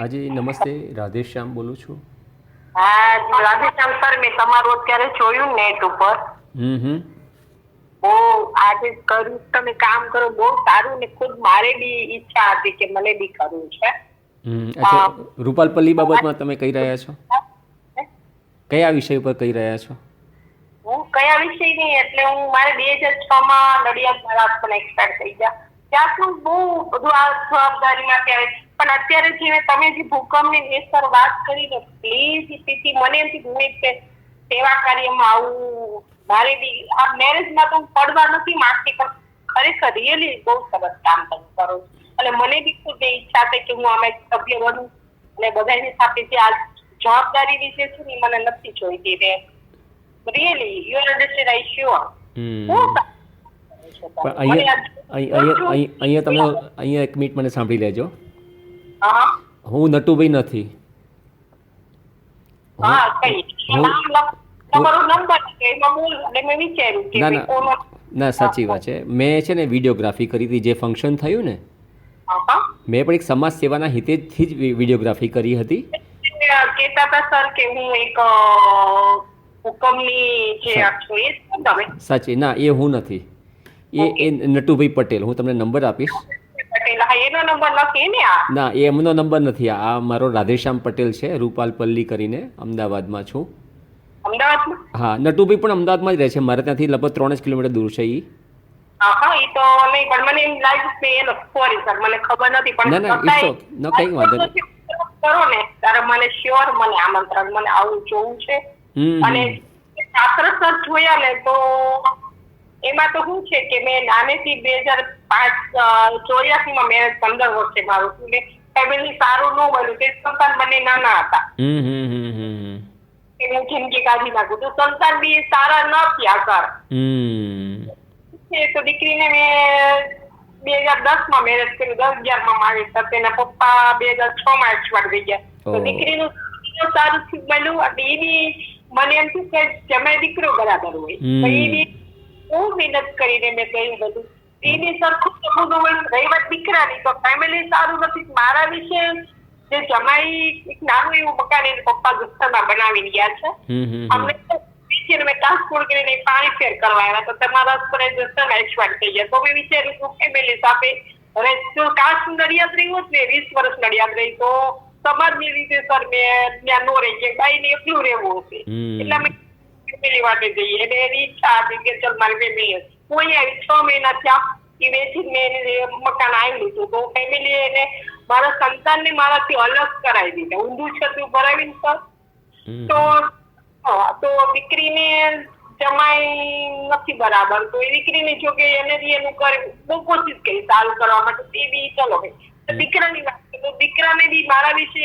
હાજી નમસ્તે, રાધેશ્યામ બોલું છું. હા રાધેશ્યામ સર, મેં તમારું અત્યારે જોયું નેટ ઉપર. હમ. બહુ આજે કર્યું, તમે કામ કરો બહુ સારું ને ખુદ મારે બી ઈચ્છા હતી કે મને બી કરવું છે. અચ્છા, રૂપાલપલ્લી બાબતમાં તમે કહી રહ્યા છો? કયા વિષય પર કહી રહ્યા છો? હું કયા વિષય નહીં, એટલે હું મારે 2006 નડિયાદ મહારાજ પણ એક્સપાયર થઈ ગયા. ત્યાંથી બહુ બધું આ જવાબદારીમાં કહેવાય. પણ અત્યારે જે તમે જે ભૂકંપની સર વાત કરી ને, પ્લીઝ તેથી મને એમથી ભૂમિક છે સેવા કાર્યમાં આવું. મારે બી આ મેરેજમાં તો હું પડવા નથી માંગતી, પણ ખરેખર રિયલી બહુ સરસ કામ તમે કરો છો. અને મને બી ખુદ ઈચ્છા છે કે હું આમાં સભ્ય બનું અને બધાની સાથે જે આ જવાબદારી વિશે છે ને મને નથી જોઈતી ને. Really you are understand, I sure. અહીંયા તમે અહીંયા એક મિનિટ મને સાંભળી લેજો. હા હું નટુભાઈ નથી. હા કઈ તમારો નંબર છે એમાં બોલ એટલે મેં વિચાર્યું કે ના ના ના, સાચી વાત છે. મેં છે ને વિડીયોગ્રાફી કરી હતી જે ફંક્શન થયું ને, મેં પણ એક સમાજ સેવાના હિતેથી જ વિડીયોગ્રાફી કરી હતી. કહેતા હતા સર કે હું એક હુકમની જે આપશો એ તમે? સાચી ના, એ હું નથી. એ નટુભાઈ પટેલ. હું તમને નંબર આપીશ. પટેલ, હા એનો નંબર નથી ને આ? ના, એ એમનો નંબર નથી. આ મારો રાધેશ્યામ પટેલ છે, રૂપાલપલ્લી કરીને, અમદાવાદમાં છું. અમદાવાદમાં? હા, નટુભાઈ પણ અમદાવાદમાં જ રહે છે. મારે ત્યાંથી લગભગ 3 જ કિલોમીટર દૂર છે એ. હા એ તો નહીં, પણ મને એમ લાગ્યું કે એનો સોરી સર મને ખબર નથી. પણ ના ના, ઇટ્સ ઓકે, ન કંઈ વાંધો નહીં. કરો ને ત્યારે મને શ્યોર મને આમંત્રણ, મને આવું જોવું છે. અને શાસ્ત્ર સર જોયા ને તો એમાં તો શું છે કે મેં નાનેથી 2005-84 મેરેજ 15 વર્ષે મારું છું ને ફેમિલી સારું ન બન્યું તે સંતાન બંને નાના હતા. હું જિંદગી કાઢી નાખું તો સંતાન બી સારા ન થયા સર. તો દીકરીને મેં 2010 મેરેજ કર્યું, 2011 મારી સાથે એના પપ્પા 2006 એક્સપાયર થઈ ગયા. તો દીકરીનું સારું બન્યું એટલે એ બી મને એમ થયું કે જમાઈ દીકરો બરાબર હોય. એ બી બહુ મહેનત કરીને મેં કહ્યું બધું. એ બી સરખું બધું. રહી વાત દીકરાની તો ફેમિલી સારું નથી. મારા વિશે જે જમાઈ એક નાનું એવું મકાન એને પપ્પા ગુસ્સામાં બનાવીને ગયા છે. અમને મેં ટ્રાન્સપોર્ટ કરીને પાણી ફેર કરવા આવ્યા તો તમારા હસબન્ડ એક્સપાયર થઈ ગયા. તો મેં વિચાર્યું છું ફેમિલી સાથે હવે જો કાશ નડિયાદ રહી હોત ને 20 વર્ષ નડિયાદ રહી તો સમાજની રીતે સર મેં ત્યાં નો રહી કે બાઈને એકલું રહેવું હશે. એટલે અમે ફેમિલી માટે જઈએ એટલે એની ઈચ્છા હતી કે ચાલ મારી ફેમિલી. હું અહીંયા 6 મહિના થયા એ વેચી મેં મકાન આવી લીધું. તો ફેમિલી એને મારા સંતાનને મારાથી અલગ કરાવી દીધા, ઊંધું છતું ભરાવીને સર. તો દીકરીને જમાઈ નથી બરાબર તો એ દીકરીને જો કે એને એનું કરે બહુ કોશિશ કરી સારું કરવા માટે. તે બી ચલો ભાઈ દીકરાની વાત તો દીકરાને બી મારા વિશે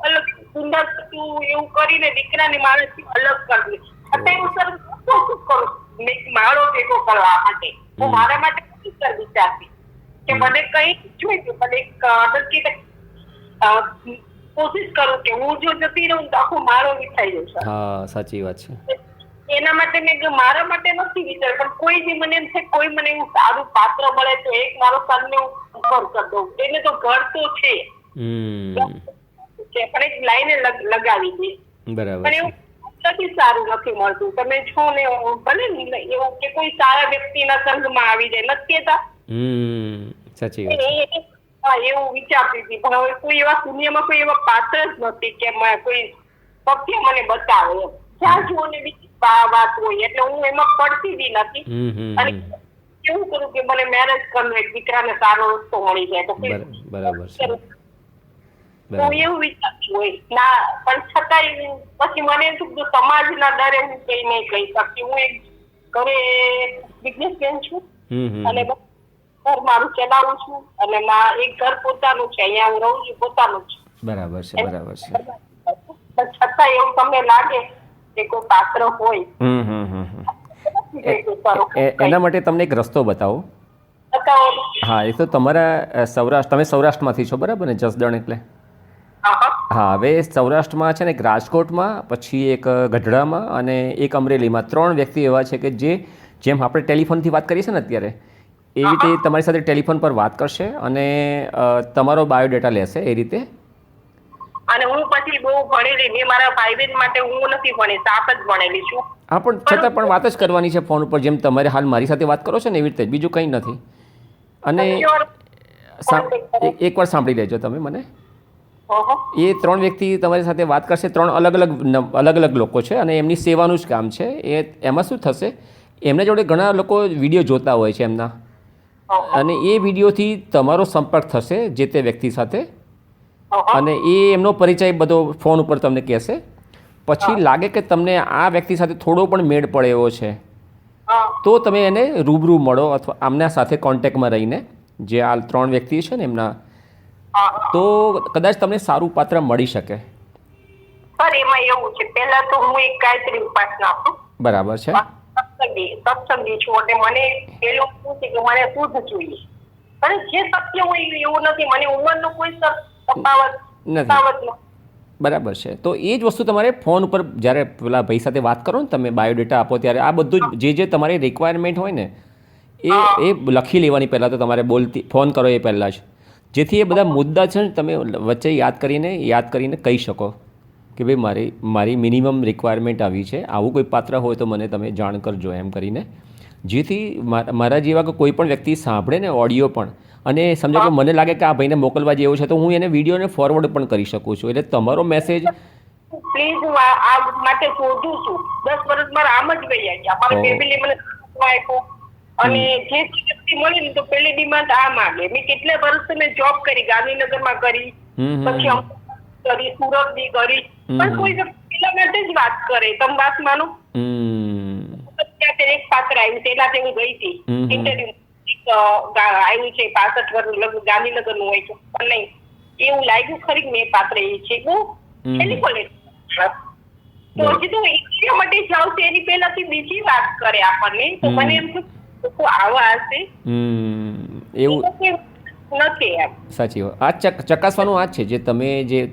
અલગ સુંદર થતું એવું કરીને દીકરાને મારાથી અલગ કરી. અત્યારે હું સર કોશિશ કરું મારો ભેગો કરવા માટે. હું મારા માટે સર વિચારતી કે મને કઈ જોઈતું પણ એક કોશિશ કરું કે હું જો જતી રહું તો આખું મારો વિચારી જવું છે. હા સાચી વાત છે. એના માટે મેં મારા માટે નથી વિચાર, પણ કોઈ બી મને એમ છે કોઈ મને એવું સારું પાત્ર મળે તો એક મારો સનને હું ઘર કરી દઉં. એને તો ઘર તો છે પણ એક લાઈને લગાવી દે. બરાબર. પણ એવું નથી, સારું નથી મળતું. તમે છો ને ભલે ને એવું કે કોઈ સારા વ્યક્તિના સંઘમાં આવી જાય નથી કહેતા. સાચી વાત. એવું વિચારતી હતી પણ હવે કોઈ એવા દુનિયામાં કોઈ એવા પાત્ર જ નથી કે કોઈ સત્ય મને બતાવે એમ. જ્યાં જુઓ ને બીજી વાત હોય એટલે હું એમાં પડતી બી નથી. અને એવું કરું કે મને મેરેજ કરવું, એક દીકરાને સારો રસ્તો મળી જાય તો બરાબર છે. હું એવું વિચારતી હોય ના, પણ છતાંય પછી મને એમ સમાજના ડરે હું કઈ નહીં કહી શકતી. હું એક ઘરે બિઝનેસમેન છું અને ઘર મારું ચલાવું છું અને એક ઘર પોતાનું છે, અહીંયા હું રહું છું પોતાનું જ. બરાબર છે. બરાબર છે. પણ છતાં એવું તમને લાગે કે કોઈ પાત્ર હોય એના માટે તમને એક રસ્તો બતાવો. હા, એ તો તમારા સૌરાષ્ટ્ર, તમે સૌરાષ્ટ્રમાંથી છો બરાબર ને? જસદણ એટલે હા. હવે સૌરાષ્ટ્રમાં છે ને એક રાજકોટમાં, પછી એક ગઢડામાં અને એક અમરેલીમાં 3 વ્યક્તિ એવા છે કે જેમ આપણે ટેલિફોનથી વાત કરીએ છીએ ને અત્યારે એ રીતે તમારી સાથે ટેલિફોન પર વાત કરશે અને તમારો બાયોડેટા લેશે એ રીતે. અને હું પછી બહુ ભણેલી, મેં મારા ભાઈ બહેન માટે હું નથી ભણી, સાપ જ ભણેલી છું. હા, પણ છતાં પણ વાત જ કરવાની છે ફોન ઉપર, જેમ તમારે હાલ મારી સાથે વાત કરો છો ને એવી રીતે, બીજું કંઈ નથી. અને એકવાર સાંભળી લેજો તમે મને. એ 3 વ્યક્તિ તમારી સાથે વાત કરશે, 3 અલગ અલગ લોકો છે અને એમની સેવાનું જ કામ છે. એમાં શું થશે, એમના જોડે ઘણા લોકો વિડીયો જોતા હોય છે એમના, અને એ વિડીયોથી તમારો સંપર્ક થશે જે તે વ્યક્તિ સાથે, અને એ એમનો પરિચય બધો ફોન ઉપર તમને કહેશે. પછી લાગે કે તમને આ વ્યક્તિ સાથે થોડો પણ મેળ પડે એવો છે, તો તમે એને રૂબરૂ મળો અથવા આમના સાથે કોન્ટેક્ટમાં રહીને, જે આ 3 વ્યક્તિ છે ને એમના, તો કદાચ તમને સારું પાત્ર મળી શકે. સર એમાં એવું છે, પહેલા તો હું એક ગાયત્રી ઉપાસના આપું. બરાબર છે. સત્સંગી છું, એટલે મને પેલું શું છે કે મને શુદ્ધ જોઈએ, અને જે સત્ય હોય એવું નથી, મને ઉંમરનો કોઈ તફાવત નથી. બરાબર છે. તો એ જ વસ્તુ તમારે ફોન ઉપર જ્યારે પેલા ભાઈ સાથે વાત કરો ને, તમે બાયોડેટા આપો ત્યારે આ બધું જે તમારી રિક્વાયરમેન્ટ હોય ને એ લખી લેવાની પહેલાં તો તમારે ફોન કરો એ પહેલાં જ, જેથી એ બધા મુદ્દા છે ને તમે વચ્ચે યાદ કરીને કહી શકો કે ભાઈ મારી મિનિમમ રિક્વાયરમેન્ટ આવી છે, આવું કોઈ પાત્ર હોય તો મને તમે જાણ કરજો એમ કરીને, જેથી મારા જેવા કે કોઈ પણ વ્યક્તિ સાંભળે ને ઓડિયો પણ, અને સમજો કે મને લાગે કે આ ભાઈને મોકલવા જેવું છે તો હું એને વિડીયોને ફોરવર્ડ પણ કરી શકું છું. એટલે તમારો મેસેજ પ્લીઝ, હું આ માટે શોધું છું. 10 વર્ષ મારા આમ જ ગયા ગયા, મારી ફેમિલી મને આપ્યો, અને જે વ્યક્તિ મળી ને તો પેલી ડિમાન્ડ આ માંગે. મેં કેટલા વર્ષ મેં જોબ કરી, ગાંધીનગરમાં કરી, પછી અમદાવાદ કરી, સુરત બી કરી, પણ કોઈ વ્યક્તિ પેલા માટે જ વાત કરે. તમે વાત માનો, એક પાત્ર આવ્યું છે, એના હું ગઈ હતી ઇન્ટરવ્યુ, આવ્યું છે 65 વર્ષ, ગાંધીનગર નું હોય છે, પણ નહીં એવું લાગ્યું ખરી મેં પાત્ર એ છે બહુ એની કોલેજ. તો હજી તો ઇન્ટરવ્યુ માટે જાઉં છું એની પહેલાથી બીજી વાત કરે આપણને, તો મને એમ થયું આવા હશે એવું નથી એમ. સાચી વાત. આ ચકાસવાનું આ જ છે,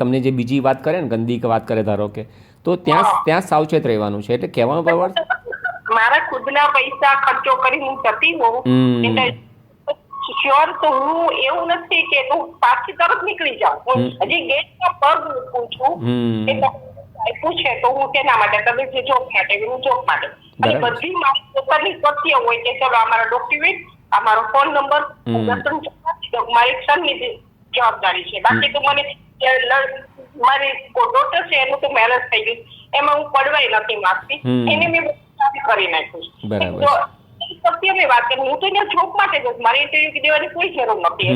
તમને જે બીજી વાત કરે ને, ગંદી વાત કરે ધારો કે, તો ત્યાં સાવચેત રહેવાનું છે. એટલે કહેવાનો બરાબર, મારા ખુદના પૈસા ખર્ચો કરી હું જતી હોઉં શ્યોર, તો હું એવું નથી કે હું પાછી તરત નીકળી જાઉં. હજી ગેટમાં પગ મૂકું છું, પૂછે તો હું તેના માટે, તમે જે જોબ માટે, હું જોબ માટે, અને બધી મારી પોતાની સત્ય હોય કે ચલો અમારા ડોક્યુમેન્ટ, અમારો ફોન નંબર, મારી સનની જવાબદારી છે. બાકી તો મને મારી ડોટર છે એનું તો મેરેજ થઈ ગયું, એમાં હું પડવાય નથી માંગતી, એને મેં કરી નાખ્યું. સત્ય મેં વાત કરી, હું તો અહીંયા જોબ માટે જ, મારી ઇન્ટરવ્યુ દેવાની કોઈ જરૂર નથી.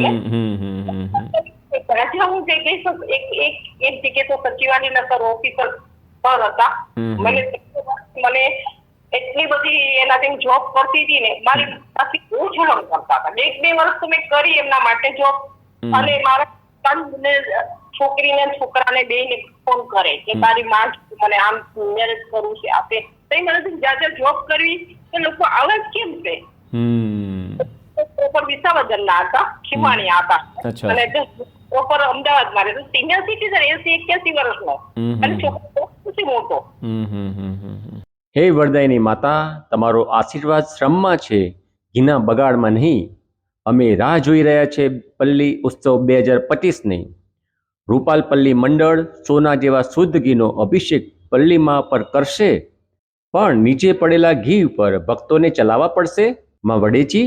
એટલે હું જે કહીશ, એક જગ્યાએ તો સચિવાલયના સર ઓફિસર સર હતા, મને એટલી બધી એનાથી જોબ કરતી હતી ને, મારી પાસે બહુ જલમ કરતા હતા. 1-2 વર્ષ તો મેં કરી એમના માટે જોબ, અને મારા છોકરીને છોકરાને બેને ફોન કરે કે તારી માં મને આમ મેરેજ કરવું છે, આપે તો મને જ્યાં જોબ કરવી એ લોકો આવે કેમ છે. પ્રોપર વિસાવદરના હતા, ખીમાણીયા હતા, અને પ્રોપર અમદાવાદમાં રહેતો, સિનિયર સિટીઝન 80-81 વર્ષનો, અને છોકરો મોટો. હે વરદાયની માતા, તમારો આશીર્વાદ શ્રમમાં છે, ઘીના બગાડમાં નહીં. અમે રાહ જોઈ રહ્યા છે પલ્લી ઉત્સવ 2025ની. રૂપાલ પલ્લી મંડળ સોના જેવા શુદ્ધ ઘીનો અભિષેક પલ્લીમાં પર કરશે, પણ નીચે પડેલા ઘી ઉપર ભક્તોને ચલાવવા પડશે. માં વડેચી,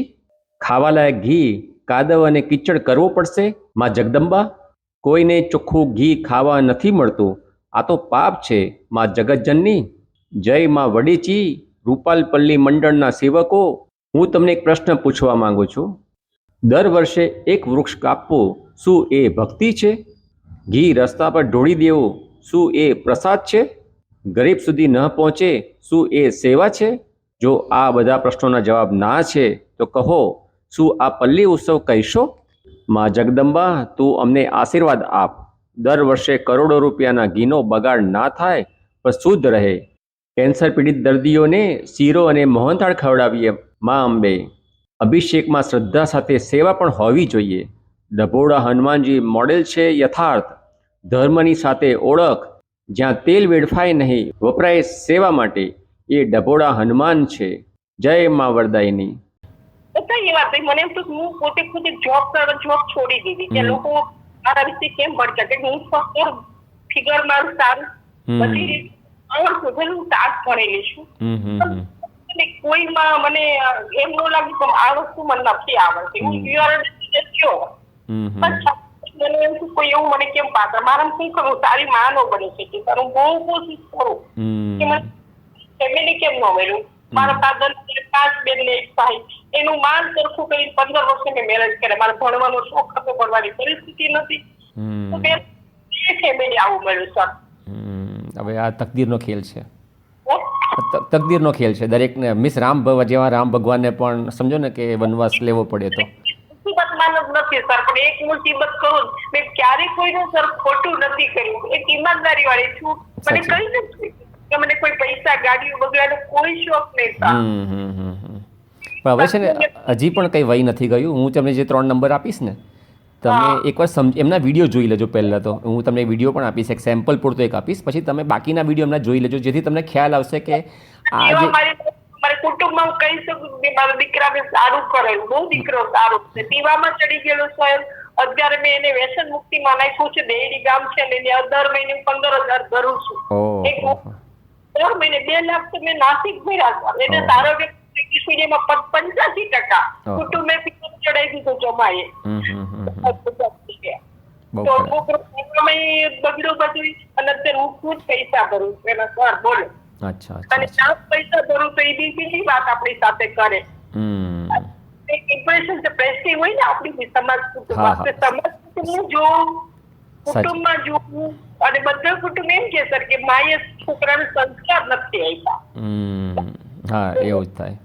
ખાવાલાયક ઘી કાદવ અને કીચડ કરવો પડશે. માં જગદંબા, કોઈને ચોખ્ખું ઘી ખાવા નથી મળતું, આ તો પાપ છે. માં જગતજનની, જય માં વડેચી. રૂપાલ પલ્લી મંડળના સેવકો, હું તમને એક પ્રશ્ન પૂછવા માંગુ છું. દર વર્ષે એક વૃક્ષ કાપવું, શું એ ભક્તિ છે? ઘી રસ્તા પર ઢોળી દેવું, શું એ પ્રસાદ છે? ગરીબ સુધી ન પહોંચે, શું એ સેવા છે? જો આ બધા પ્રશ્નોના જવાબ ના છે તો કહો, શું આ પલ્લી ઉત્સવ કહીશો? માં જગદંબા, તું અમને આશીર્વાદ આપ. દર વર્ષે કરોડો રૂપિયાના ઘીનો બગાડ ના થાય પણ શુદ્ધ રહે. કેન્સર પીડિત દર્દીઓને શીરો અને મોહનથાળ ખવડાવીએ. માં અંબે, અભિષેકમાં શ્રદ્ધા સાથે સેવા પણ હોવી જોઈએ. ડભોડા હનુમાનજી મોડેલ છે યથાર્થ. ધર્મની સાથે ઓળખ, જ્યાં તેલ વેડફાય નહીં, વપરાય સેવા માટે, એ ડભોડા હનુમાન છે. જય માં વરદાયની. એ વાત મને એમ તો હું પોતે ખુદ જોબ છોડી દીધી, કે લોકો મારા વિશે કેમ ભડકે, કે હું ફક્ત ફિગર મારું સારું, બધી રીતે આવડતું છે. હું સાત ભણેલી છું. કોઈમાં મને એમ ન લાગ્યું કે આ વસ્તુ મને નથી આવડતી. હું મને એમ કોઈ એવું મને કેમ પાત્ર મારા શું કરું, સારી માં નો બની શકે. હું બહુ કોશિશ કરું કે મને ફેમિલી કેમ ન મળ્યું. મારા ફાધર 5 બેન ને 1 ભાઈ, એનું માન સરખું કરી 15 વર્ષે મેં મેરેજ કર્યા. મારે ભણવાનો શોખ હતો, ભણવાની પરિસ્થિતિ નથી, તો ફેમિલી આવું મળ્યું સર. હવે આ તકદીરનો ખેલ છે, તકદીરનો ખેલ છે દરેકને. મિસ જેવા રામ ભગવાનને પણ સમજો ને કે વનવાસ લેવો પડે તો મુસીબત માનવ નથી સર, પણ એક મુસીબત કરું મેં ક્યારેય કોઈનું સર ખોટું નથી કર્યું. એક ઈમાનદારી વાળી છું. મને કહી નથી કે મને કોઈ પૈસા ગાડીઓ બગડાનો કોઈ શોખ નહીં સર. પણ હવે છે ને હજી પણ કંઈ વય નથી ગયું. હું તમને જે 3 નંબર આપીશ ને, તમે એકવાર એમના વિડીયો જોઈ લેજો. પહેલાં તો હું તમને વિડીયો પણ આપીશ, એક સેમ્પલ પૂરતો એક આપીશ, પછી તમે બાકીના વિડીયો એમના જોઈ લેજો, જેથી તમને ખ્યાલ આવશે કે આ જે મારા કુટુંબમાં હું કહી શકું કે મારા દીકરાને સારું કરેલું. બહુ દીકરો સારો છે, પીવામાં ચડી ગયેલો સાહેબ. અત્યારે મેં એને વ્યસન મુક્તિમાં નાખ્યું છે. દેડી ગામ છે ને એને દર મહિને 15,000 ભરું છું. દર મહિને 2 લાખ તો મેં નાસિક ભર્યા. એને સારો વ્યક્તિ 85% કુટુંબે ચડાવી દીધું જમાએ. બગડ્યું બધું, અને અત્યારે હું ખુદ પૈસા ભરું છું એના સર. બોલો. અને 4 પૈસા ભરું તો એ બીજી વાત આપણી સાથે કરે. ઇમ્પ્રેશન પ્રેસ્ટિંગ હોય ને આપણી સમાજ કુટુંબ જોવું, કુટુંબમાં જોવું. અને બધા કુટુંબ એમ કે સર કે માએ છોકરાને સંસ્કાર નથી આપ્યા. હા, એવું જ થાય.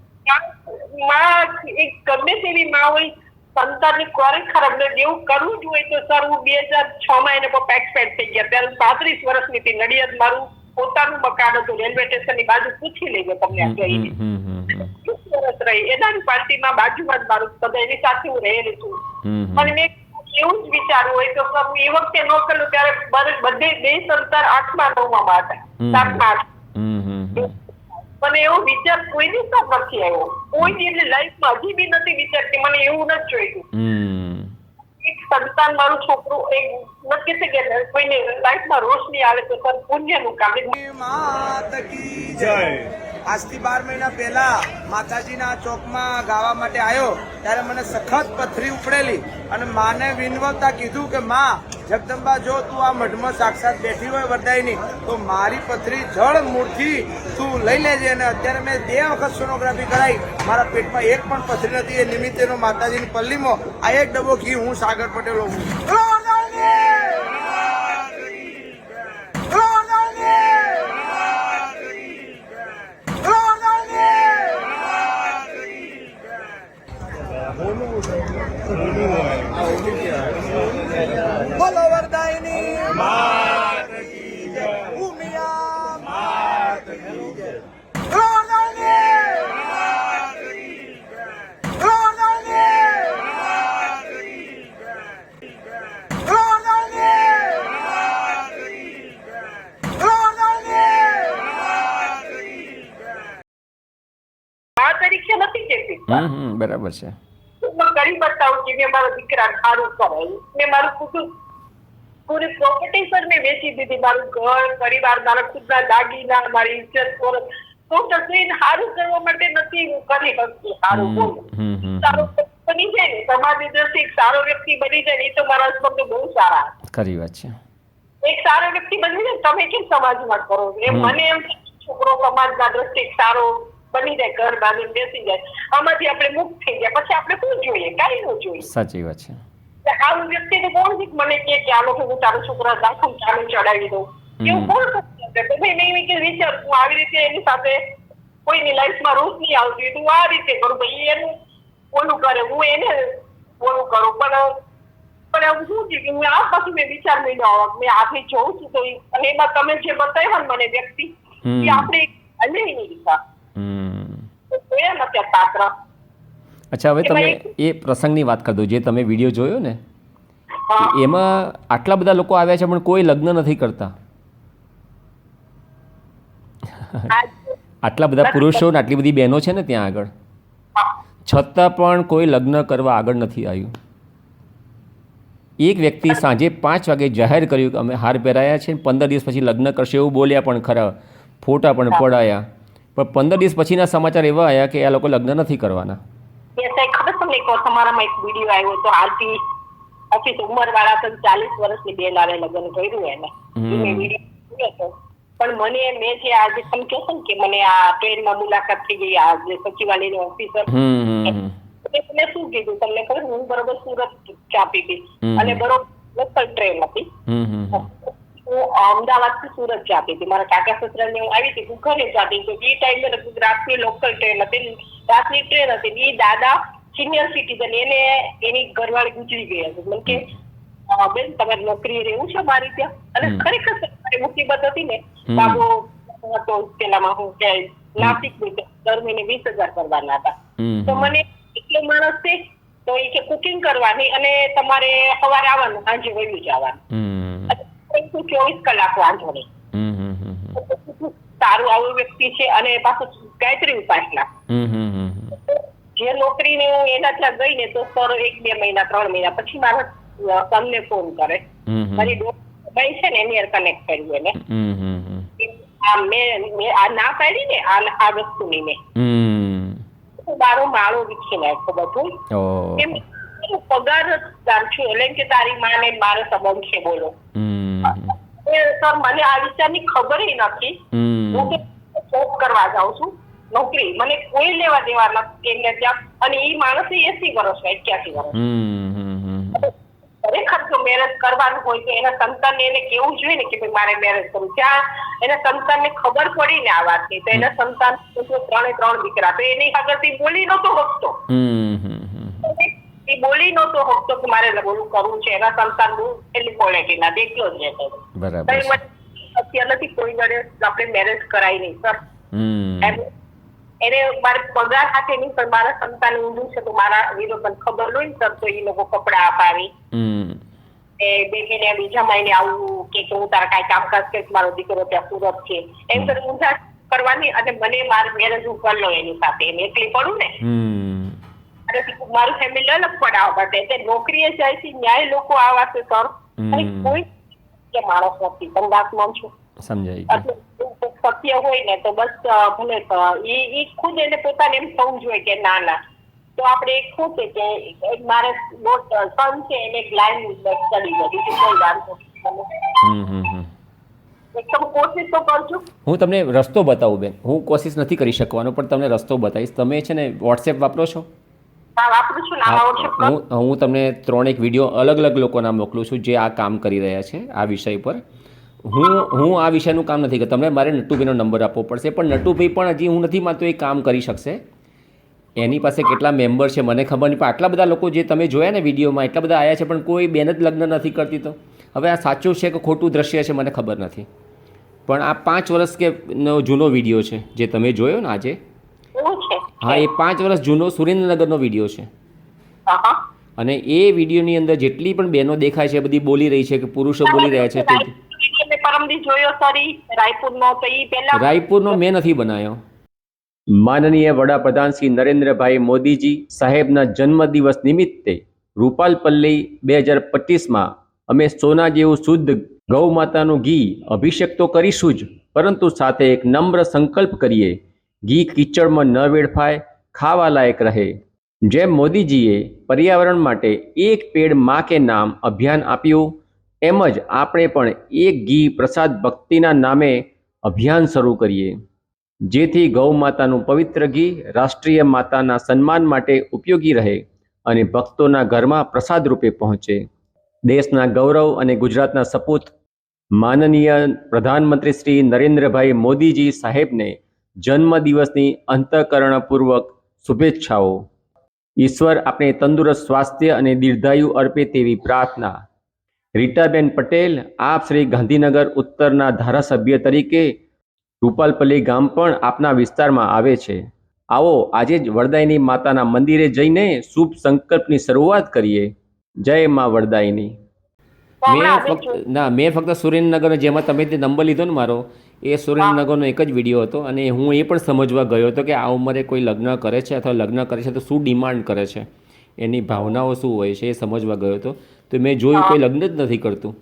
માં એક ગમે તેવી માં હોય, સંતાનની ક્યારેય ખરાબ નથી. એવું કરવું જ હોય તો સર હું 2006 માં એને પપ્પા એક્સપાયર થઈ ગયા. ત્યારે 35 વર્ષની હતી. નડિયાદ મારું પોતાનું મકાન હતું, રેલવે સ્ટેશનની બાજુ. પૂછી લેજો તમને આ જઈને. 20 વર્ષ રહી એના પાર્ટીમાં બાજુમાં જ મારું બધા એની સાથે હું રહેલી છું. અને મેં એવું જ વિચારવું હોય તો સર હું એ વખતે ન કરેલું. ત્યારે બધે 2 સંતાન 8મા 9મા હતા, 7મા 8. મને એવો વિચાર કોઈની સર નથી આવ્યો. કોઈની એટલે લાઈફમાં હજી બી નથી વિચારતી. મને એવું નથી જોઈતું એક સંતાન મારું છોકરું એક નથી કે કોઈને લાઈફમાં રોશની આવે તો સર પુણ્યનું કામ. આજથી 12 મહિના પહેલા માતાજીના ચોકમાં ગાવા માટે આવ્યો ત્યારે મને સખત પથરી ઉપડેલી અને માને વિનવતા કીધું કે માં જગદંબા, જો તું આ મઢમાં સાક્ષાત બેઠી હોય વરદાયની, તો મારી પથરી જળ મૂળથી તું લઈ લેજે. અને અત્યારે મેં 2 વખત સોનોગ્રાફી કરાવી, મારા પેટમાં એક પણ પથરી નથી. એ નિમિત્તેનો માતાજીની પલ્લીમાં આ 1 ડબ્બો ઘી હું સાગર પટેલ હું. બોલો વરદાયની માત કી જય, ઉમિયા માત કી જય, વરદાયની માત કી જય, વરદાયની માત કી જય, વરદાયની માત કી જય, વરદાયની માત કી જય. આ તરીકે નથી કેતી. બરાબર છે. કરી બતાવું કે મેં મારા દીકરા સારું કરાયું. મેં મારું કુટુંબ પૂરી પ્રોપર્ટી સર મેં વેચી દીધી. મારું ઘર, પરિવાર, મારા ખુદના દાગીના, મારી ઇજ્જત ટોટલ સારું કરવા માટે નથી હું કરી શકતી. સારું બોલો, સારું બની જાય ને, સમાજની દ્રષ્ટિએ એક સારો વ્યક્તિ બની જાય ને, એ તો મારા હસબન્ડ બહુ સારા. ખરી વાત છે. એક સારો વ્યક્તિ બની જાય તમે કેમ સમાજમાં કરો? એમ મને એમ છોકરો સમાજના દ્રષ્ટિએ સારો બની જાય, ઘર બાંધીને બેસી જાય, આમાંથી આપણે મુક્ત થઈ જાય. પછી આપણે શું જોઈએ? કાંઈ ન જોઈએ. સાચી વાત છે. આવું વ્યક્તિ તો કોણ મને કે આલો હું તારો છોકરા રાખું, ચાલુ ચડાવી દઉં, એવું કોણ કરશે? મેં વિચાર હું આવી રીતે એની સાથે કોઈની લાઈફમાં રોજ નહીં આવતી, તું આ રીતે કરું, ભાઈ એનું ઓલું કરે, હું એને ઓલું કરું. પણ હું શું છે કે હું આ પછી મેં વિચાર મેળવ્યો. મેં આથી જોઉં છું તો અને એમાં તમે જે બતાવ્યા ને મને વ્યક્તિ, એ આપણે હલે નહીં દીધા. અચ્છા, હવે તમે એ પ્રસંગની વાત કરી દો જે તમે વિડીયો જોયો ને, એમાં આટલા બધા લોકો આવ્યા છે પણ કોઈ લગ્ન નથી કરતા. આટલા બધા પુરુષો ને આટલી બધી બહેનો છે ને ત્યાં આગળ, છતાં પણ કોઈ લગ્ન કરવા આગળ નથી આવ્યું. એક વ્યક્તિ સાંજે 5 વાગે જાહેર કર્યું કે અમે હાર પહેરાયા છે 15 દિવસ પછી લગ્ન કરશે એવું બોલ્યા પણ ખરા, ફોટા પણ પડાયા, પણ 15 દિવસ પછીના સમાચાર એવા આવ્યા કે આ લોકો લગ્ન નથી કરવાના. એ સાહેબ ખબર તમને કહો, તમારામાં એક વિડીયો આવ્યો તો આરતી ઓફિસ ઉંમરવાળા તો 40 વર્ષની બેન આરે લગ્ન કર્યું એને, એ વિડીયો જોયો હતો. પણ મને મેં જે આજે તમે કહો છો ને કે મને આ ટ્રેનમાં મુલાકાત થઈ ગઈ, આ જે સચિવાલયની ઓફિસર, મેં શું કીધું તમને ખબર, હું બરોબર સુરત ચાપી હતી અને બરોબર લોકલ ટ્રેન હતી, હું અમદાવાદ થી સુરત જતી હતી, મારા કાકા સસરા ને હું આવી હતી, હું ઘરે જતી હતી. એ ટાઈમે ગુજરાતની લોકલ ટ્રેન હતી, રાતની ટ્રેન હતી. એ દાદા સિનિયર સિટીઝન, એને એની ઘરવાળી ગુજરી ગઈ હતી. મને કે બેન તમારે નોકરી રહેવું છે મારી ત્યાં? અને ખરેખર મુસીબત હતી ને, બાબુ હતો પેલામાં હું કે નાસિક દર મહિને 20,000 કરવાના હતા. તો મને એટલો માણસ છે તો એ કે કુકિંગ કરવાની અને તમારે સવારે આવવાનું, સાંજે વહેલું જવાનું, 24 કલાક વાંધો નહીં. સારું આવું વ્યક્તિ છે અને પાછું ગાયત્રી ઉપાસના. જે નોકરી ને હું એના ત્યાં ગઈ ને તો સર 1-2 મહિના 3 મહિના પછી મારા તમને ફોન કરે, મારી ભાઈ છે ને એની કનેક્ટ કર્યું એને, મેં આ ના પાડી ને આ વસ્તુની મેં મારો માળો વીખી નાખ્યો બધું. પગારદાર છું એટલે કે તારી માને મારો સંબંધ છે બોલો. સર મને આ વિચારની ખબર નથી. હું જોબ કરવા જાઉં છું, નોકરી મને કોઈ લેવા દેવા નથી એમને ત્યાં. અને એ માણસ 80 વર્ષ 81 વર્ષ. ખરેખર જો મેરેજ કરવાનું હોય તો એના સંતાનને એને કેવું જોઈએ ને કે ભાઈ મારે મેરેજ કરવું. ત્યાં એના સંતાનને ખબર પડી ને આ વાતની, તો એના સંતાન 3 દીકરા, તો એની આગળથી બોલી નતો શકતો, એ બોલી નતો શકતો કે મારે બોલું કરવું છે. એના સંતાન બહુ એટલી ક્વોલિટી ના દેખલો જ રહેતો. અત્યાર નથી કોઈ જોડે આપણે મેરેજ કરાય નહીં સર. એને મારે પગાર સાથે નહીં પણ મારા સંતાન ઊંધું છે તો મારા વિરોધ ખબર હોય ને સર, તો એ લોકો કપડા અપાવી બેબીને બીજા મહિને આવું કે હું તારા કઈ કામકાજ કરીશ, મારો દીકરો ત્યાં સુરત છે એમ કરી ઊંધા કરવાની. અને મને મારું મેરેજ હું કરી લો એની સાથે, એને એકલી પડું ને, અને મારું ફેમિલી અલગ પડાવવા માટે. એટલે નોકરીએ જાય છે ન્યાય લોકો આવા છે સર, કોઈ માણસ નથી. તમે વાત માન છો સમજાય સત્ય હોય ને તો બસ ભલે એ ખુદ એને પોતાને એમ થવું જોઈએ કે ના ના. તો આપણે એક શું છે કે મારે સન છે એને લાઈન ચડી ગઈ, બીજું કોઈ વાંધો એકદમ કોશિશ તો કરજો. હું તમને રસ્તો બતાવું બેન, હું કોશિશ નથી કરી શકવાનો પણ તમને રસ્તો બતાવીશ. તમે છે ને વોટ્સએપ વાપરો છો? હા વાપરું છું. નાના વોટ્સએપ હું તમને 3 વિડીયો અલગ અલગ લોકોના મોકલું છું જે આ કામ કરી રહ્યા છે આ વિષય પર. હું આ વિષયનું કામ નથી કરતો. તમને મારે નટુભાઈનો નંબર આપવો પડશે, પણ નટુભાઈ પણ હજી હું નથી માનતો એ કામ કરી શકશે. એની પાસે કેટલા મેમ્બર છે મને ખબર નહીં, પણ આટલા બધા લોકો જે તમે જોયા ને વિડીયોમાં એટલા બધા આવ્યા છે પણ કોઈ બેન જ લગ્ન નથી કરતી. તો હવે આ સાચું છે કે ખોટું દ્રશ્ય છે મને ખબર નથી, પણ આ 5 વર્ષ કે જૂનો વિડીયો છે જે તમે જોયો ને આજે. હા, એ 5 વર્ષ જૂનો સુરેન્દ્રનગરનો વિડીયો છે. અને એ વિડીયોની અંદર જેટલી પણ બહેનો દેખાય છે બધી બોલી રહી છે કે પુરુષો બોલી રહ્યા છે. રાયપુરનો મેં નથી બનાવ્યો. માનનીય વડાપ્રધાન શ્રી નરેન્દ્રભાઈ મોદીજી સાહેબના જન્મદિવસ નિમિત્તે રૂપાલપલ્લી 2025માં અમે સોના જેવું શુદ્ધ ગૌ માતાનું ઘી અભિષેક તો કરીશું જ, પરંતુ સાથે એક નમ્ર સંકલ્પ કરીએ, ઘી કીચડમાં ન વેડફાય, ખાવા લાયક રહે. જેમ મોદીજીએ પર્યાવરણ માટે એક પેડ માં કે નામ અભિયાન આપ્યું, એમ જ આપણે પણ એક ઘી પ્રસાદ ભક્તિના નામે અભિયાન શરૂ કરીએ, જેથી ગૌ માતાનું પવિત્ર ઘી રાષ્ટ્રીય માતાના સન્માન માટે ઉપયોગી રહે અને ભક્તોના ઘરમાં પ્રસાદ રૂપે પહોંચે. દેશના ગૌરવ અને ગુજરાતના સપૂત માનનીય પ્રધાનમંત્રી શ્રી નરેન્દ્રભાઈ મોદીજી સાહેબને જન્મદિવસની અંતઃકરણપૂર્વક શુભેચ્છાઓ. ઈશ્વર આપણે તંદુરસ્ત સ્વાસ્થ્ય અને દીર્ઘાયુ અર્પે તેવી પ્રાર્થના. રીટાબેન પટેલ, આપ શ્રી ગાંધીનગર ઉત્તરના ધારાસભ્ય તરીકે રૂપાલપલ્લી ગામ પણ આપના વિસ્તારમાં આવે છે. આવો આજે જ વરદાયની માતાના મંદિરે જઈને શુભ સંકલ્પની શરૂઆત કરીએ. જય મા વરદાયની. મેં ફક્ત સુરેન્દ્રનગર, જેમાં તમે તે નંબર લીધો ને મારો, એ સુરેન્દ્રનગરનો એક જ વિડીયો હતો અને હું એ પણ સમજવા ગયો હતો કે આ ઉંમરે કોઈ લગ્ન કરે છે અથવા લગ્ન કરે છે તો શું ડિમાન્ડ કરે છે. એની ભાવનાઓ શું હોય છે એ સમજવા ગયો હતો. તો મેં જોયું કોઈ લગ્ન જ નથી કરતું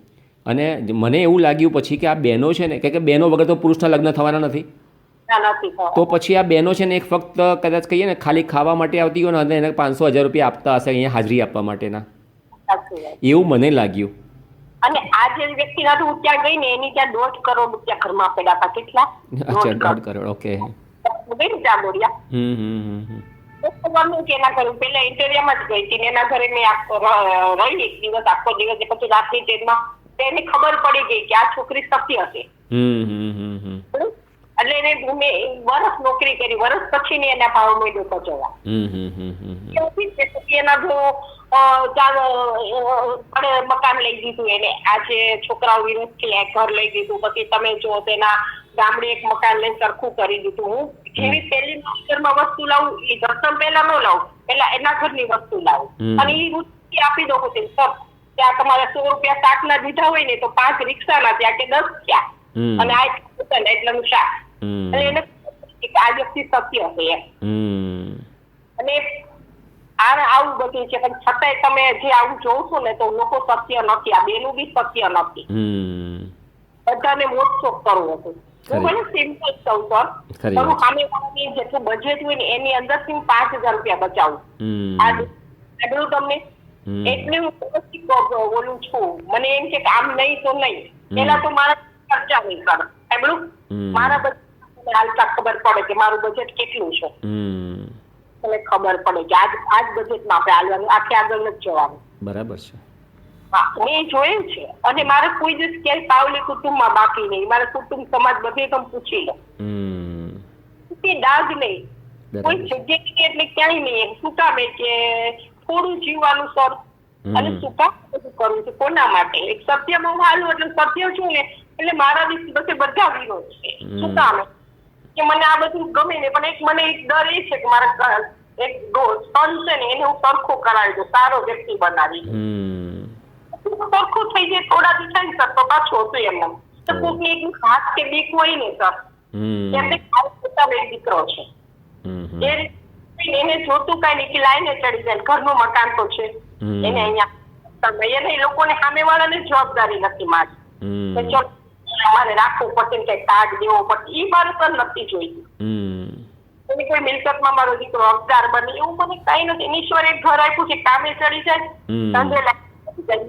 અને મને એવું લાગ્યું પછી કે આ બહેનો છે ને કે બહેનો વગર તો પુરુષના લગ્ન થવાના નથી. તો પછી આ બહેનો છે ને એક ફક્ત કદાચ કહીએ ને ખાલી ખાવા માટે આવતી હોય ને અને એને 500,000 રૂપિયા આપતા હશે અહીંયા હાજરી આપવા માટેના, એવું મને લાગ્યું. અને આ જે વ્યક્તિ સાથે હું ત્યાં ગઈ ને એની ત્યાં 1.5 કરોડ રૂપિયા ઘરમાં પડ્યા હતા. કેટલા? અચ્છા, 1.5 કરોડ. ઓકે. એના ઘરે પેલા ઇન્ટરિયામાં જ ગઈ હતી ને એના ઘરે મેં રહી એક દિવસ, આખો દિવસ. પછી રાત્રિ ટ્રેનમાં એને ખબર પડી ગઈ કે આ છોકરી સત્ય હશે. એટલે એને મેં વર્ષ નોકરી કરી, વર્ષ પછી ને એના ભાવ મેળવ્યો પચવા. એના જો મકાન લઈ દીધું એને, આજે છોકરાઓ વિરોધ થયા, ઘર લઈ દીધું. પછી તમે જો તેના ગામડે એક મકાન લઈને સરખું કરી દીધું. હું જેવી પહેલી નોકરમાં વસ્તુ લાવું એ દર્શન પહેલા ન લાવું, પેલા એના ઘરની વસ્તુ લાવું અને એ રૂપિયા આપી દઉં. સર ત્યાં તમારે 100 રૂપિયા શાક ના દીધા હોય ને તો 5 રિક્ષાના ત્યાં કે 10 થયા અને આ એટલાનું શાક. અને એને આ વ્યક્તિ સત્ય છે એમ. અને આવું બધું છે પણ છતાંય તમે જે આવું જોઉં છો ને તો લોકો સત્ય નથી, આ બેનું બી સત્ય નથી. બધાને મોટશોખ કરવું હતું. હું મને સિમ્પલ કહું સર, મારું સામેવાળાની જેટલું બજેટ હોય ને એની અંદરથી હું 5,000 રૂપિયા બચાવું. આગળ તમને એટલે હું બોલું છું. મને એમ કે આમ નહીં તો નહીં, પેલા તો મારા ખર્ચા નહીં કર. આગળ મારા બજેટ હાલતા ખબર પડે કે મારું બજેટ કેટલું છે. મને ખબર પડે કે આજ બજેટમાં આપણે હાલવાનું, આખે આગળ નથી જવાનું. બરાબર છે. હા, મેં જોયું છે. અને મારે કોઈ દિવસ ક્યાંય પાવલી કુટુંબમાં બાકી નહીં. મારે કુટુંબ સમાજ બધે તમે પૂછી લો, ડાઘ નહીં કોઈ જગ્યાએ, એટલે ક્યાંય નહીં. શું કામ કે થોડું જીવવાનું સર, અને શું કામ બધું કરવું છે કોના માટે? એક સત્યમાં હું હાલું એટલે સત્ય છું ને, એટલે મારા વિશે બધા વિરોધ છે. શું કામ કે મને આ બધું ગમે ને, પણ મને એક ડર એ છે કે મારા એક સન છે ને એને હું સરખું કરાવી દઉં, સારો વ્યક્તિ બનાવી સરખું થઈ જાય. થોડા દિવસ થાય સર તો પાછું હતું એમને તો કોઈકની એક હાથ કે બીક હોય ને સર, કેમ કે પોતાનો એક દીકરો છે એને જોતું કઈ નહીં કે લાઈને ચડી જાય, ઘરનું મકાન તો છે એને અહીંયા. એને એ લોકોને સામેવાળાને જવાબદારી નથી મારી, અમારે રાખવું પડશે કઈ કાર્ડ દેવો પડશે, એ મારે સર નથી જોઈતું. એની કોઈ મિલકતમાં મારો દીકરો હકદાર બને એવું મને કઈ નથી. ઈશ્વરે એક ઘર આપ્યું છે, કામે ચડી જાય, ધંધે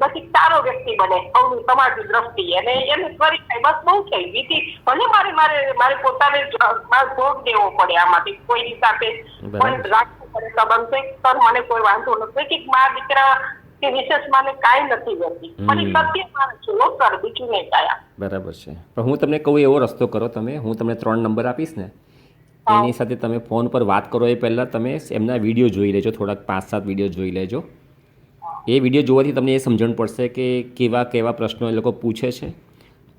પછી સારો વ્યક્તિ બને સમાજની દ્રષ્ટિએ, અને એને કરી થાય બસ બહુ થઈ બીજી. ભલે મારે પોતાને ભોગ દેવો પડે આમાંથી, કોઈની સાથે રાખવું પડે સંબંધ છે સર, મને કોઈ વાંધો નથી કે મારા દીકરા કે વિશેષ મને કાંઈ નથી કરતી, મને સત્ય માનું છું સર, બીજું નહીં કાંઈ. બરાબર છે. પણ હું તમને કહું એવો રસ્તો કરો તમે, હું તમને 3 નંબર આપીશ ને એની સાથે તમે ફોન પર વાત કરો એ પહેલાં તમે એમના વિડીયો જોઈ લેજો, થોડાક 5-7 વિડીયો જોઈ લેજો. એ વિડીયો જોવાથી તમને એ સમજણ પડશે કે કેવા પ્રશ્નો એ લોકો પૂછે છે.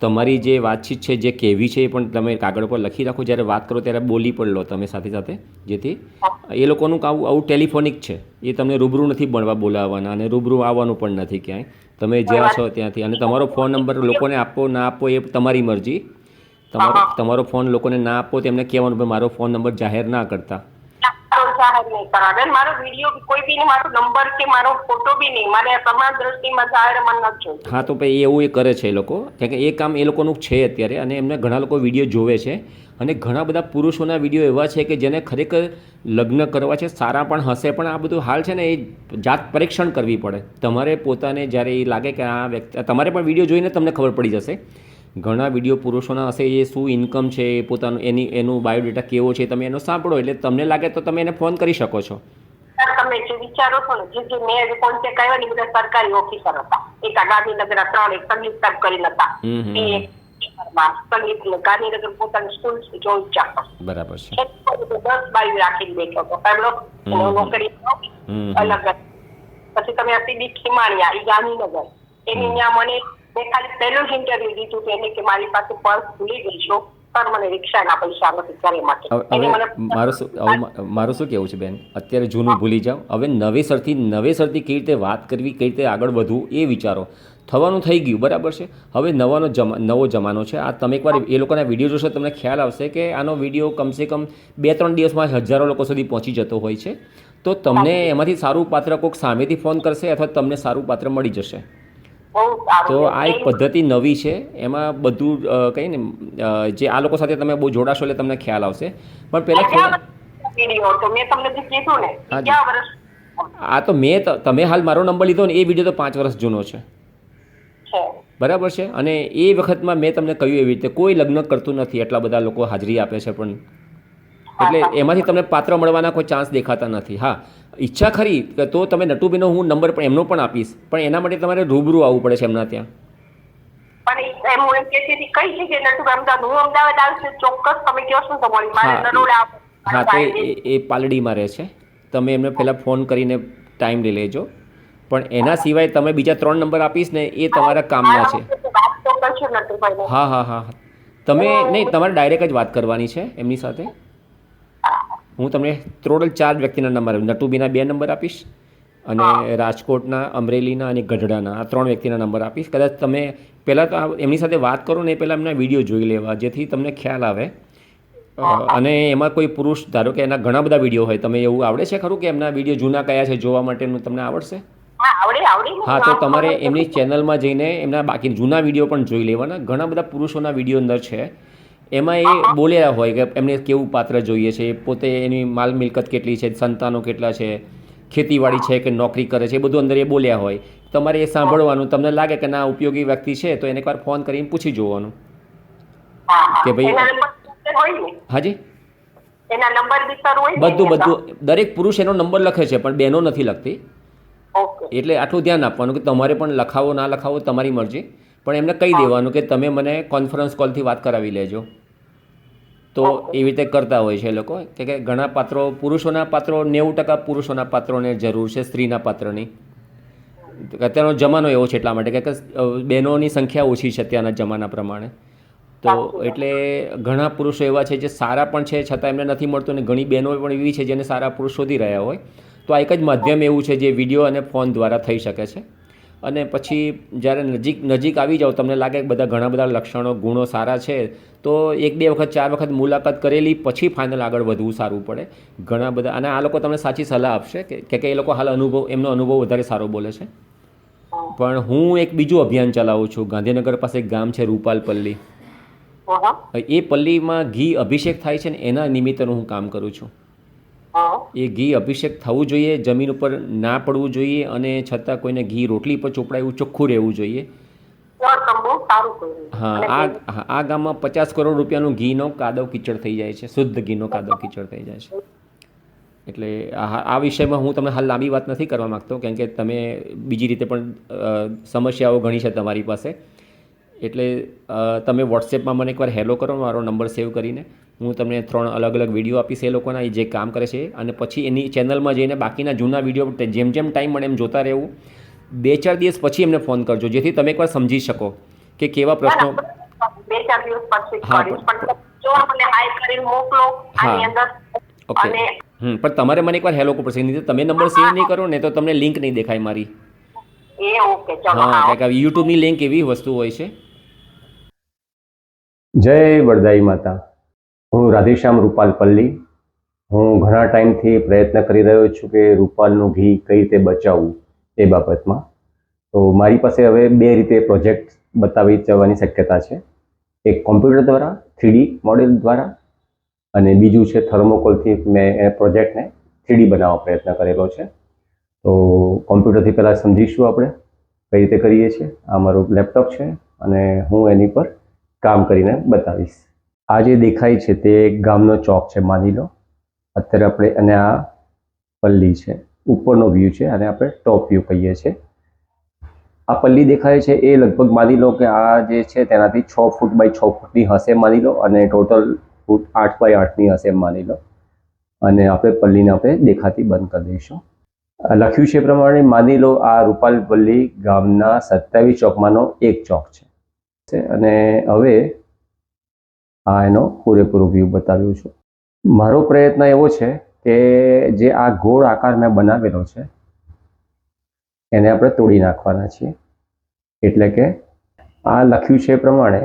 તમારી જે વાતચીત છે, જે કહેવી છે એ પણ તમે કાગળ પર લખી રાખો. જ્યારે વાત કરો ત્યારે બોલી પણ લો તમે સાથે સાથે, જેથી એ લોકોનું આવું ટેલિફોનિક છે, એ તમને રૂબરૂ નથી બોલાવવાના અને રૂબરૂ આવવાનું પણ નથી ક્યાંય. તમે જ્યાં છો ત્યાંથી. અને તમારો ફોન નંબર લોકોને આપો ના આપો એ તમારી મરજી. તમારો ફોન લોકોને ના આપો, તેમને કહેવાનું ભાઈ મારો ફોન નંબર જાહેર ના કરતા. જાહેર નહીં કરવા, મારો વિડીયો કોઈ બી મારો નંબર કે મારો ફોટો બી નહીં, મારે સમાજ દ્રષ્ટિમાં જાહેર મને નથી જોઈતું. હા, તો ભાઈ એવું એ કરે છે એ લોકો, કારણ કે એ કામ એ લોકોનું છે અત્યારે. અને એમને ઘણા લોકો વિડીયો જોવે છે અને ઘણા બધા પુરુષોના વિડીયો એવા છે કે જેને ખરેખર લગ્ન કરવા છે, સારા પણ હશે, પણ આ બધું હાલ છે ને એ જાત પરીક્ષણ કરવી પડે. તમારે પોતાને જ્યારે એ લાગે કે આ વ્યક્તિ, તમારે પણ વિડીયો જોઈને તમને ખબર પડી જશે. ઘણા વિડીયો પુરુષોના હશે, એ શું ઇન્કમ છે, પોતાનું એનું બાયોડેટા કેવો છે, તમે એનો સાંભળો એટલે તમને લાગે તો તમે એને ફોન કરી શકો છો. તમે જે વિચારો છો ને, જે મેં કોન્ટેક્ટ આવ્યા ને બધા સરકારી ઓફિસર હતા. એક ગાંધીનગર 3 એક સંગીત સાહેબ કરીને હતા, સંગીત ગાંધીનગર પોતાની સ્કૂલ જોઈ ચાપો. બરાબર છે. 10 બાઈ રાખીને બેઠો હતો નોકરી અલગ. પછી તમે સીધી ખીમાણિયા એ ગાંધીનગર, એની ત્યાં મને મેં ખાલી પહેલું જ ઇન્ટરવ્યુ દીધું હતું એને કે મારી પાસે પર્સ ભૂલી ગઈ છું, સર મને રિક્ષાના પૈસા નથી ઘરે માટે એની હવે મને મારું શું કહેવું છે બેન, અત્યારે જૂનું ભૂલી જાઓ, હવે નવેસરથી કઈ રીતે વાત કરવી, કઈ રીતે આગળ વધવું એ વિચારો. થવાનું થઈ ગયું બરાબર છે. હવે નવો જમાનો છે. આ તમે એકવાર એ લોકોના વિડીયો જોશો તમને ખ્યાલ આવશે કે આનો વિડીયો કમસે કમ 2-3 દિવસમાં હજારો લોકો સુધી પહોંચી જતો હોય છે. તો તમને એમાંથી સારું પાત્ર કોઈક સામેથી ફોન કરશે અથવા તમને સારું પાત્ર મળી જશે. તો આ એક પદ્ધતિ નવી છે. એમાં બધું કંઈ ને જે આ લોકો સાથે તમે બહુ જોડાશો એટલે તમને ખ્યાલ આવશે. પણ પહેલાં વિડીયો તો મેં તમને જે કીધું ને ક્યાં વર્ષ આ તો તમે હાલ મારો નંબર લીધો ને એ વિડીયો તો 5 વર્ષ જૂનો છે. બરાબર છે. અને એ વખતમાં મેં તમને કહ્યું એવી રીતે કોઈ લગ્ન કરતું નથી, એટલા બધા લોકો હાજરી આપે છે, પણ એટલે એમાંથી તમને પાત્ર મળવાના કોઈ ચાન્સ દેખાતા નથી. હા, ઈચ્છા ખરી તો તમે નટુબીનો હું નંબર પણ એમનો પણ આપીશ, પણ એના માટે તમારે રૂબરૂ આવવું પડે છે એમના ત્યાં. પણ એમ હું એમ કહેતી હતી કઈ જગ્યાએ નટુબા અમદાવાદ, હું અમદાવાદ આવશે ચોક્કસ તમે કહો છો તો મળી મારે નરોડા. હા, તો એ પાલડીમાં રહે છે. તમે એમને પહેલાં ફોન કરીને ટાઈમ લઈ લેજો. પણ એના સિવાય તમે બીજા 3 નંબર આપીશ ને એ તમારા કામના છે. હા, તમે નહીં, તમારે ડાયરેક્ટ જ વાત કરવાની છે એમની સાથે. હું તમને ટોટલ 4 વ્યક્તિના નંબર, નટુબીના 2 નંબર આપીશ અને રાજકોટના, અમરેલીના અને ગઢડાના આ 3 વ્યક્તિના નંબર આપીશ. કદાચ તમે પહેલાં તો એમની સાથે વાત કરો ને એ પહેલાં એમના વિડીયો જોઈ લેવા, જેથી તમને ખ્યાલ આવે. અને એમાં કોઈ પુરુષ, ધારો કે એના ઘણા બધા વિડીયો હોય, તમે એવું આવડે છે ખરું કે એમના વિડીયો જૂના કયા છે જોવા માટેનું તમને આવડશે? હા, તો તમારે એમની ચેનલમાં જઈને એમના બાકી જૂના વિડીયો પણ જોઈ લેવાના. ઘણા બધા પુરુષોના વિડીયો અંદર છે. એમાં એ બોલ્યા હોય કે એમને કેવું પાત્ર જોઈએ છે, પોતે એની માલ મિલકત કેટલી છે, સંતાનો કેટલા છે, ખેતીવાડી છે કે નોકરી કરે છે, એ બધું અંદર એ બોલ્યા હોય. તમારે એ સાંભળવાનું. તમને લાગે કે ના ઉપયોગી વ્યક્તિ છે તો એને એકવાર ફોન કરીને પૂછી જોવાનું કે ભાઈ. હાજી, બધું દરેક પુરુષ એનો નંબર લખે છે પણ બહેનો નથી લખતી. એટલે આટલું ધ્યાન આપવાનું કે તમારે પણ લખાવો ના લખાવો તમારી મરજી, પણ એમને કહી દેવાનું કે તમે મને કોન્ફરન્સ કોલથી વાત કરાવી લેજો. તો એવી રીતે કરતા હોય છે એ લોકો કે ઘણા પાત્રો, પુરુષોના પાત્રો 90% પુરુષોના પાત્રોને જરૂર છે, સ્ત્રીના પાત્રની. અત્યારનો જમાનો એવો છે એટલા માટે કે બહેનોની સંખ્યા ઓછી છે અત્યારના જમાના પ્રમાણે. તો એટલે ઘણા પુરુષો એવા છે જે સારા પણ છે છતાં એમને નથી મળતું, અને ઘણી બહેનો પણ એવી છે જેને સારા પુરુષ શોધી રહ્યા હોય. તો આ એક જ માધ્યમ એવું છે જે વિડીયો અને ફોન દ્વારા થઈ શકે છે. અને પછી જ્યારે નજીક આવી જાઓ, તમને લાગે કે ઘણા બધા લક્ષણો, ગુણો સારા છે, તો 1-2 વખત 4 વખત મુલાકાત કરેલી પછી ફાઇનલ આગળ વધવું સારું પડે. ઘણા બધા, અને આ લોકો તમને સાચી સલાહ આપશે કે એ લોકો હાલ એમનો અનુભવ વધારે સારો બોલે છે. પણ હું એક બીજું અભિયાન ચલાવું છું. ગાંધીનગર પાસે એક ગામ છે રૂપાલપલ્લી. એ પલ્લીમાં ઘી અભિષેક થાય છે ને એના નિમિત્તનું હું કામ કરું છું. એ ઘી અભિષેક થવું જોઈએ, જમીન ઉપર ના પડવું જોઈએ, અને છતાં કોઈને ઘી રોટલી પર ચોપડાયું ચોખ્ખું રહેવું જોઈએ. હા, આ ગામમાં 50 કરોડ રૂપિયાનું ઘીનો કાદવ કીચડ થઈ જાય છે, શુદ્ધ ઘીનો કાદવ કીચડ થઈ જાય છે. એટલે આ વિષયમાં હું તમને હાલ લાંબી વાત નથી કરવા માગતો, કેમ કે તમે બીજી રીતે પણ સમસ્યાઓ ઘણી છે તમારી પાસે. એટલે તમે વોટ્સએપમાં મને એકવાર હેલો કરો, મારો નંબર સેવ કરીને. હું તમને 3 અલગ અલગ વિડીયો આપીશ એ લોકોના, એ જે કામ કરે છે. અને પછી એની ચેનલમાં જઈને બાકીના જૂના વિડીયો જેમ ટાઈમ મળે એમ જોતા રહેવું. 2-4 દિવસ પછી એમને ફોન કરજો, જેથી તમે એકવાર સમજી શકો કે કેવા પ્રશ્નો. 2-4 દિવસ પછી કરીશ, પણ જો મને હાઈ કરીને મોકલો આની અંદર. ઓકે. પણ તમારે મને એકવાર હેલો કરવું પડશે, નહીં તો તમે નંબર સેવ નહીં કરો ને તો તમને લિંક નહીં દેખાય મારી. ઓકે, ચલો. હા, કારણ કે યુટ્યુબની લિંક એવી વસ્તુ હોય છે. જય વરદાઈ માતા. હું રાધેશ્યામ રૂપાલપલ્લી. હું ઘણા ટાઈમથી પ્રયત્ન કરી રહ્યો છું કે રૂપાલનું ઘી કઈ રીતે બચાવવું એ બાબતમાં. તો મારી પાસે હવે 2 રીતે પ્રોજેક્ટ બતાવી જવાની શક્યતા છે. એક કોમ્પ્યુટર દ્વારા 3D મોડેલ દ્વારા, અને બીજું છે થર્મોકોલથી મેં એ પ્રોજેક્ટને 3D બનાવવા પ્રયત્ન કરેલો છે. તો કોમ્પ્યુટરથી પહેલાં સમજીશું આપણે કઈ રીતે કરીએ છીએ. આ મારું લેપટોપ છે અને હું એની પર કામ કરીને બતાવીશ. આ જે દેખાય છે તે ગામનો ચોક છે, માની લો. અત્યારે આપણે, અને આ પલ્લી છે, ઉપરનો વ્યૂ છે, અને આપણે ટોપ વ્યૂ કહીએ છીએ. આ પલ્લી દેખાય છે એ લગભગ માની લો કે આ જે છે તેનાથી 6 ફૂટ બાય 6 ફૂટની હશે માની લો, અને ટોટલ ફૂટ 8 બાય 8ની હશે માની લો. અને આપણે પલ્લીને આપણે દેખાતી બંધ કરી દઈશું. લખ્યું છે પ્રમાણે માની લો આ રૂપાલપલ્લી ગામના 27 ચોકમાંનો એક ચોક છે. અને હવે આ એનો પૂરેપૂરો વ્યૂ બતાવ્યું છું. મારો પ્રયત્ન એવો છે કે જે આ ગોળ આકાર મેં બનાવેલો છે એને આપણે તોડી નાખવાના છીએ. એટલે કે આ લખ્યું છે એ પ્રમાણે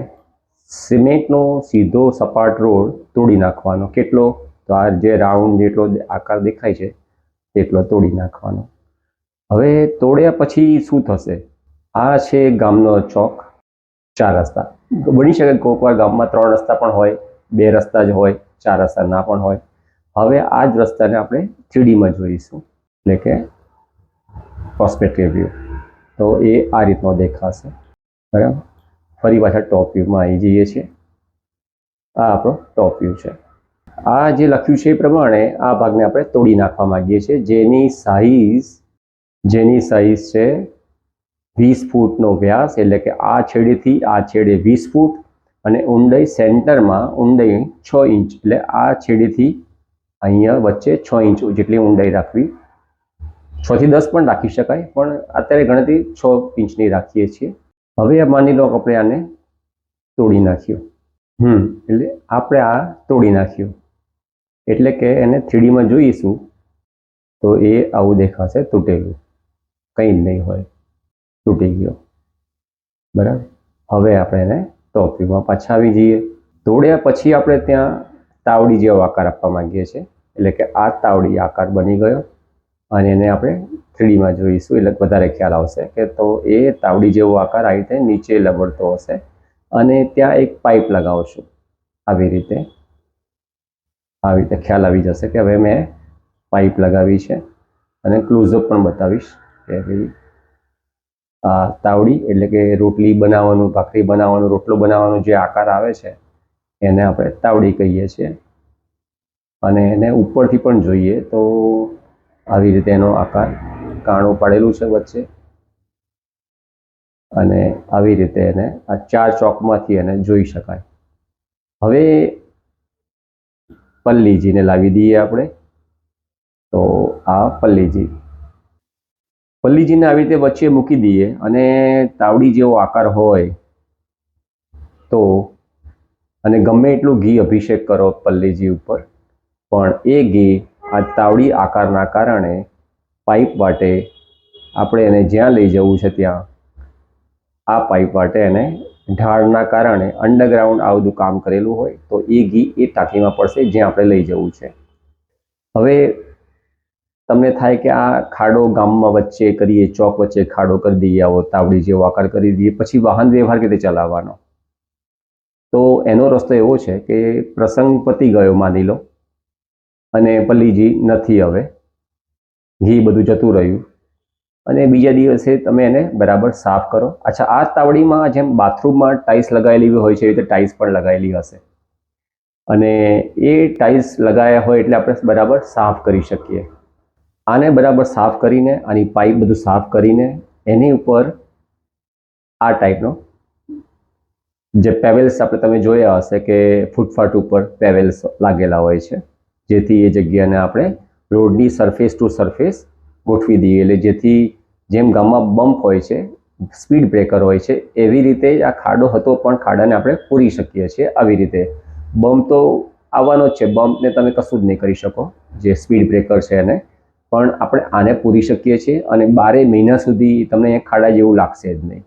સિમેન્ટનો સીધો સપાટ રોડ તોડી નાખવાનો. કેટલો? તો આ જે રાઉન્ડ જેટલો આકાર દેખાય છે તેટલો તોડી નાખવાનો. હવે તોડ્યા પછી શું થશે? આ છે ગામનો ચોક, 4 રસ્તા. બની શકે કોઈક વાર ગામમાં 3 રસ્તા પણ હોય, 2 રસ્તા જ હોય, 4 રસ્તા ના પણ હોય. હવે આ જ રસ્તાને આપણે 3Dમાં જોઈશું, એટલે કે પર્સપેક્ટિવ વ્યૂ. તો એ આ રીતનો દેખાશે. બરાબર. ફરી પાછા ટોપ વ્યૂમાં આવી જઈએ છીએ. આ આપણો ટોપ વ્યૂ છે. આ જે લખ્યું છે એ પ્રમાણે આ ભાગને આપણે તોડી નાખવા માંગીએ છીએ, જેની સાઈઝ છે 20 ફૂટનો વ્યાસ. એટલે કે આ છેડેથી આ છેડે 20 ફૂટ અને ઊંડાઈ સેન્ટરમાં ઊંડાઈ 6 ઇંચ. એટલે આ છેડેથી અહીંયા વચ્ચે 6 ઇંચ જેટલી ઊંડાઈ રાખવી. 6 થી 10 પણ રાખી શકાય, પણ અત્યારે ગણતરી 6 ઇંચની રાખીએ છીએ. હવે માની લો આપણે આને તોડી નાખ્યું. એટલે આપણે આ તોડી નાખ્યું એટલે કે એને 3Dમાં જોઈશું તો એ આવું દેખાશે, તૂટેલું, કંઈ જ નહીં હોય, તૂટી ગયો. બરાબર. હવે આપણે એને ટોપ વ્યૂમાં પાછા આવી જઈએ. તોડ્યા પછી આપણે ત્યાં તાવડી જેવો આકાર આપવા માંગીએ છીએ. એટલે કે આ તાવડી આકાર બની ગયો અને એને આપણે 3Dમાં જોઈશું એટલે વધારે ખ્યાલ આવશે કે તો એ તાવડી જેવો આકાર આ રીતે નીચે લબડતો હશે અને ત્યાં એક પાઇપ લગાવશું. આવી રીતે ખ્યાલ આવી જશે કે હવે મેં પાઇપ લગાવી છે. અને ક્લોઝઅપ પણ બતાવીશ કે ભાઈ આ તાવડી એટલે કે રોટલી બનાવવાનું, ભાખરી બનાવવાનું, રોટલો બનાવવાનો જે આકાર આવે છે એને આપણે તાવડી કહીએ છીએ. અને એને ઉપરથી પણ જોઈએ તો આવી રીતે એનો આકાર કાણું પાડેલું છે વચ્ચે અને આવી રીતે એને આ 4 ચોકમાંથી એને જોઈ શકાય. હવે પલ્લીજીને લાવી દઈએ આપણે. તો આ પલ્લીજીને આવી રીતે વચ્ચે મૂકી દઈએ અને તાવડી જેવો આકાર હોય તો અને ગમે એટલું ઘી અભિષેક કરો પલ્લીજી ઉપર, પણ એ ઘી આ તાવડી આકારના કારણે પાઇપ વાટે આપણે એને જ્યાં લઈ જવું છે ત્યાં આ પાઇપ વાટે એને ઢાળના કારણે અંડરગ્રાઉન્ડ આ બધું કામ કરેલું હોય તો એ ઘી એ ટાંકીમાં પડશે જ્યાં આપણે લઈ જવું છે. હવે તમને થાય કે આ ખાડો ગામમાં વચ્ચે કરીએ, ચોક વચ્ચે ખાડો કરી દઈએ, આવો તાવડી જેવો આકાર કરી દઈએ, પછી વાહન વ્યવહાર કેવી રીતે ચલાવવાનો? તો એનો રસ્તો એવો છે કે પ્રસંગ પતી ગયો માની લો અને પલ્લીજી નથી, હવે ઘી બધું જતું રહ્યું અને બીજા દિવસે તમે એને બરાબર સાફ કરો. અચ્છા, આ તાવડીમાં જેમ બાથરૂમમાં ટાઇલ્સ લગાવેલી હોય છે એ રીતે ટાઇલ્સ પણ લગાવેલી હશે અને એ ટાઇલ્સ લગાવ્યા હોય એટલે આપણે બરાબર સાફ કરી શકીએ. આને બરાબર સાફ કરીને, આની પાઇપ બધું સાફ કરીને એની ઉપર આ ટાઈપનો જે પેવેલ્સ આપણે તમે જોયા હશે કે ફૂટપાથ ઉપર પેવેલ્સ લાગેલા હોય છે, જેથી એ જગ્યાને આપણે રોડની સરફેસ ટુ સરફેસ ગોઠવી દઈએ. એટલે જેથી જેમ ગામમાં બમ્પ હોય છે, સ્પીડ બ્રેકર હોય છે, એવી રીતે આ ખાડો હતો પણ ખાડાને આપણે પૂરી શકીએ છીએ. આવી રીતે બમ્પ તો આવવાનો જ છે, બમ્પને તમે કશું જ નહીં કરી શકો, જે સ્પીડ બ્રેકર છે એને, પણ આપણે આને પૂરી શકીએ છીએ અને 12 મહિના સુધી તમને ખાડા જેવું લાગશે જ નહીં.